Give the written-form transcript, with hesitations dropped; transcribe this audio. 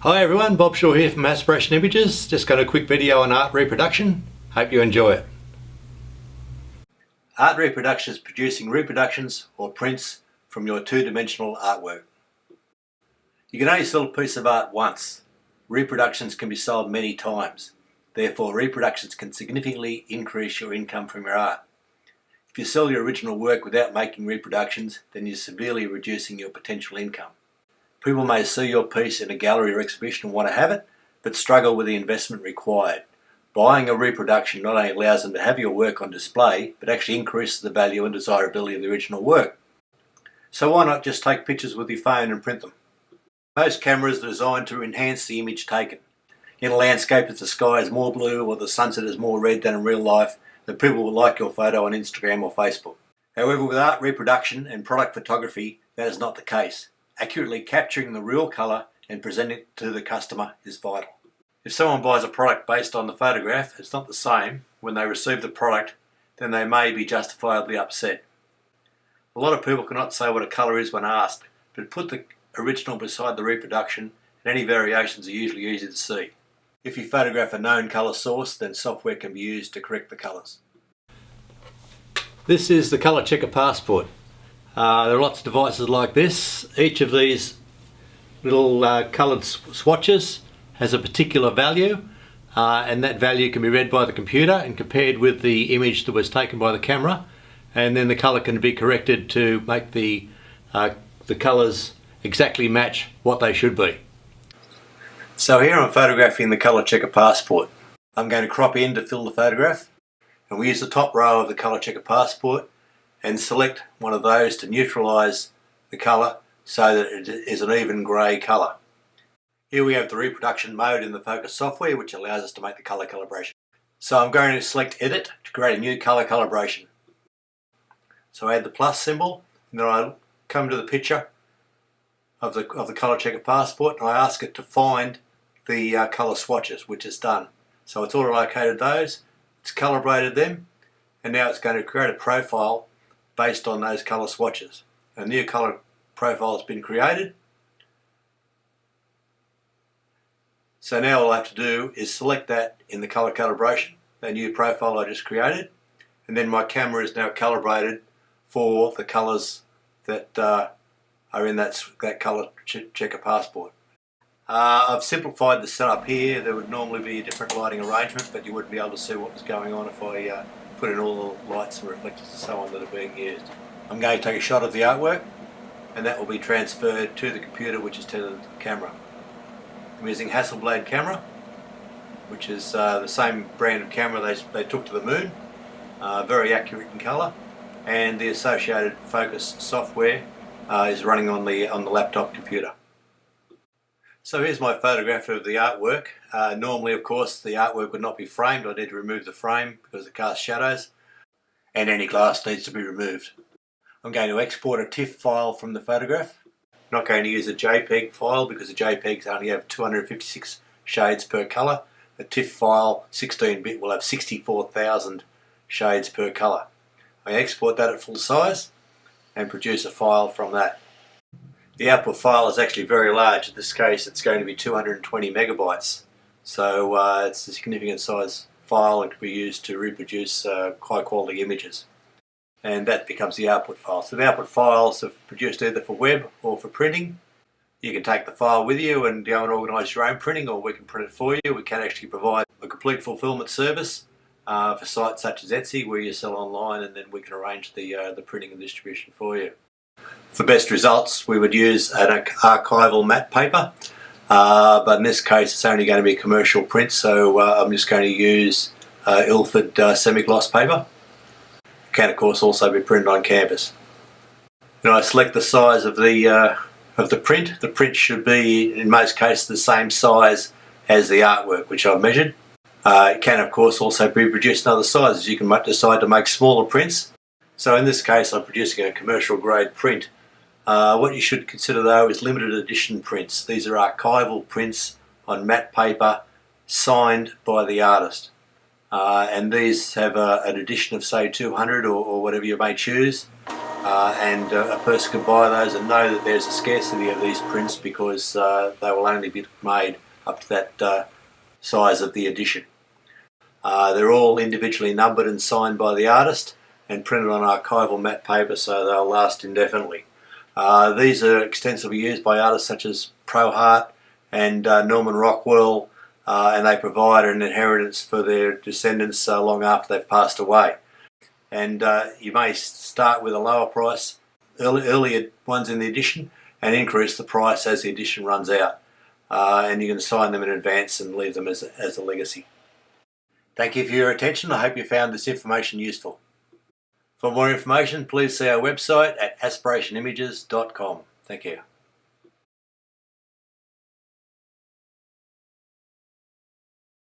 Hi everyone, Bob Shaw here from Aspiration Images. Just got a quick video on art reproduction. Hope you enjoy it. Art reproduction is producing reproductions or prints from your two-dimensional artwork. You can only sell a piece of art once. Reproductions can be sold many times. Therefore, reproductions can significantly increase your income from your art. If you sell your original work without making reproductions, then you're severely reducing your potential income. People may see your piece in a gallery or exhibition and want to have it, but struggle with the investment required. Buying a reproduction not only allows them to have your work on display, but actually increases the value and desirability of the original work. So why not just take pictures with your phone and print them? Most cameras are designed to enhance the image taken. In a landscape, if the sky is more blue or the sunset is more red than in real life, then people will like your photo on Instagram or Facebook. However, with art reproduction and product photography, that is not the case. Accurately capturing the real colour and presenting it to the customer is vital. If someone buys a product based on the photograph, it's not the same. When they receive the product, then they may be justifiably upset. A lot of people cannot say what a colour is when asked, but put the original beside the reproduction and any variations are usually easy to see. If you photograph a known colour source, then software can be used to correct the colours. This is the Colour Checker Passport. There are lots of devices like this. Each of these little coloured swatches has a particular value, and that value can be read by the computer and compared with the image that was taken by the camera, and then the colour can be corrected to make the colours exactly match what they should be. So here I'm photographing the Colour Checker Passport. I'm going to crop in to fill the photograph, and we use the top row of the Colour Checker Passport and select one of those to neutralise the colour so that it is an even grey colour. Here we have the reproduction mode in the focus software, which allows us to make the colour calibration. So I'm going to select Edit to create a new colour calibration. So I add the plus symbol, and then I come to the picture of the Colour Checker Passport and I ask it to find the colour swatches, which is done. So it's auto-located those, it's calibrated them, and now it's going to create a profile based on those colour swatches. A new colour profile has been created. So now all I have to do is select that in the colour calibration, that new profile I just created, and then my camera is now calibrated for the colours that are in that Colour Checker Passport. I've simplified the setup here. There would normally be a different lighting arrangement, but you wouldn't be able to see what was going on if I put in all the lights and reflectors and so on that are being used. I'm going to take a shot of the artwork, and that will be transferred to the computer, which is tethered to the camera. I'm using Hasselblad camera, which is the same brand of camera they took to the moon, very accurate in colour, and the associated focus software is running on the laptop computer. So here's my photograph of the artwork. Normally, of course, the artwork would not be framed. I need to remove the frame because it casts shadows, and any glass needs to be removed. I'm going to export a TIFF file from the photograph. I'm not going to use a JPEG file because the JPEGs only have 256 shades per colour. A TIFF file, 16-bit, will have 64,000 shades per colour. I export that at full size and produce a file from that. The output file is actually very large. In this case, it's going to be 220 megabytes. So it's a significant size file and can be used to reproduce high quality images. And that becomes the output file. So the output files are produced either for web or for printing. You can take the file with you and go and organise your own printing, or we can print it for you. We can actually provide a complete fulfilment service for sites such as Etsy, where you sell online, and then we can arrange the printing and distribution for you. For best results, we would use an archival matte paper, but in this case it's only going to be a commercial print, so I'm just going to use Ilford semi-gloss paper. It can of course also be printed on canvas. Then I select the size of the print. The print should be, in most cases, the same size as the artwork, which I've measured. It can of course also be produced in other sizes. You can decide to make smaller prints. So in this case I'm producing a commercial grade print. What you should consider though is limited edition prints. These are archival prints on matte paper signed by the artist. And these have an edition of say 200 or whatever you may choose. and a person can buy those and know that there's a scarcity of these prints because they will only be made up to that size of the edition. They're all individually numbered and signed by the artist and printed on archival matte paper, so they'll last indefinitely. These are extensively used by artists such as Pro Hart and Norman Rockwell, and they provide an inheritance for their descendants long after they've passed away. And you may start with a lower price, earlier ones in the edition, and increase the price as the edition runs out. And you can sign them in advance and leave them as a legacy. Thank you for your attention. I hope you found this information useful. For more information, please see our website at aspirationimages.com. Thank you.